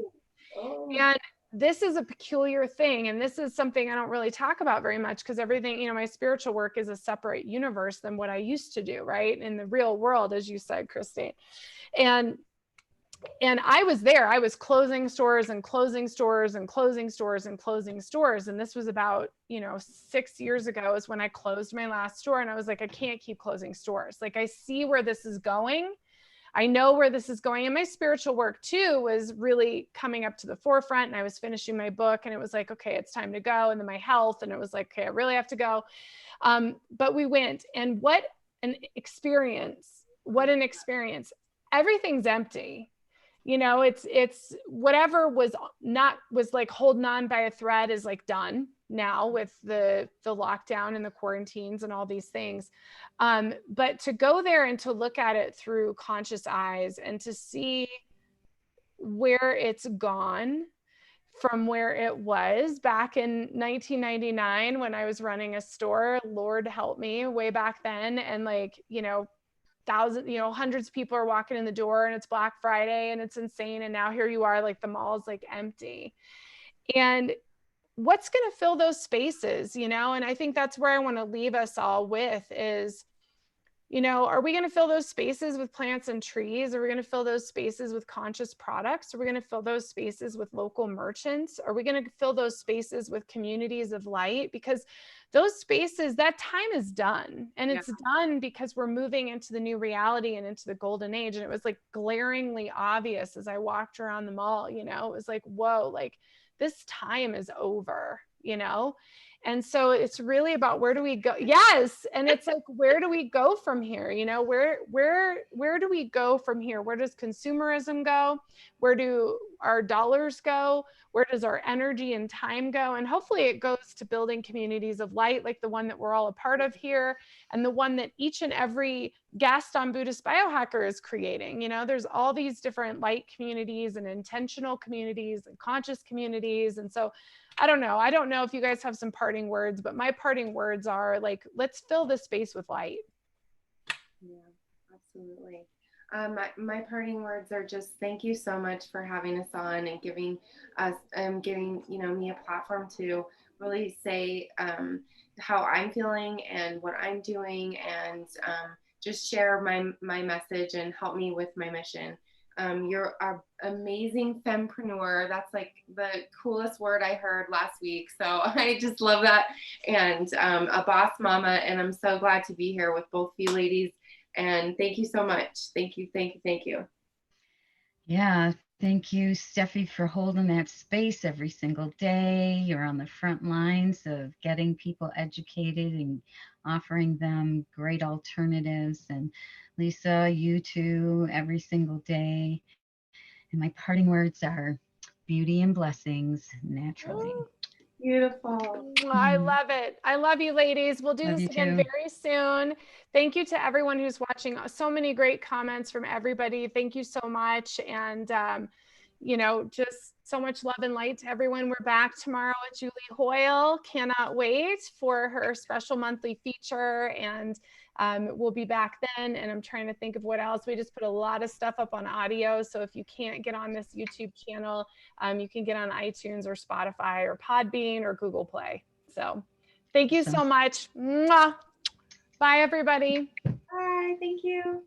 And this is a peculiar thing. And this is something I don't really talk about very much, because everything, you know, my spiritual work is a separate universe than what I used to do, right? In the real world, as you said, Christine. And I was there, I was closing stores and closing stores and closing stores and closing stores. And this was about, you know, 6 years ago is when I closed my last store. And I was like, I can't keep closing stores. Like, I see where this is going. I know where this is going. And my spiritual work too was really coming up to the forefront. And I was finishing my book, and it was like, okay, it's time to go. And then my health, and it was like, okay, I really have to go. But we went, and what an experience. Everything's empty. You know, it's whatever was like holding on by a thread is like done now with the lockdown and the quarantines and all these things. But to go there and to look at it through conscious eyes and to see where it's gone from where it was back in 1999 when I was running a store. Lord help me, way back then. And like, thousands, hundreds of people are walking in the door and it's Black Friday and it's insane. And now here you are, like the mall's like empty. And what's going to fill those spaces, and I think that's where I want to leave us all with is, are we going to fill those spaces with plants and trees? Are we going to fill those spaces with conscious products? Are we going to fill those spaces with local merchants? Are we going to fill those spaces with communities of light? Because those spaces, that time is done. And it's done because we're moving into the new reality and into the golden age. And it was like glaringly obvious as I walked around the mall, it was like, whoa, like this time is over, And so it's really about where do we go? Yes. And it's like, where do we go from here? Where do we go from here? Where does consumerism go? Where do our dollars go? Where does our energy and time go? And hopefully it goes to building communities of light, like the one that we're all a part of here, and the one that each and every guest on Buddhist Biohacker is creating. There's all these different light communities and intentional communities and conscious communities. And so I don't know if you guys have some parting words, but my parting words are like, let's fill this space with light. Yeah, absolutely. My parting words are just thank you so much for having us on and giving us, giving me a platform to really say how I'm feeling and what I'm doing, and just share my message and help me with my mission. You're an amazing fempreneur. That's like the coolest word I heard last week. So I just love that. And a boss mama. And I'm so glad to be here with both of you ladies. And thank you so much. Thank you. Thank you. Thank you. Yeah. Thank you, Steffi, for holding that space every single day. You're on the front lines of getting people educated and offering them great alternatives. And Lisa, you too, every single day. And my parting words are beauty and blessings naturally. Beautiful. I love it. I love you, ladies. We'll do this again very soon. Thank you to everyone who's watching. So many great comments from everybody. Thank you so much. And, just so much love and light to everyone. We're back tomorrow with Julie Hoyle. Cannot wait for her special monthly feature. And we'll be back then. And I'm trying to think of what else. We just put a lot of stuff up on audio. So if you can't get on this YouTube channel, you can get on iTunes or Spotify or Podbean or Google Play. So thank you so much. Mwah. Bye, everybody. Bye. Thank you.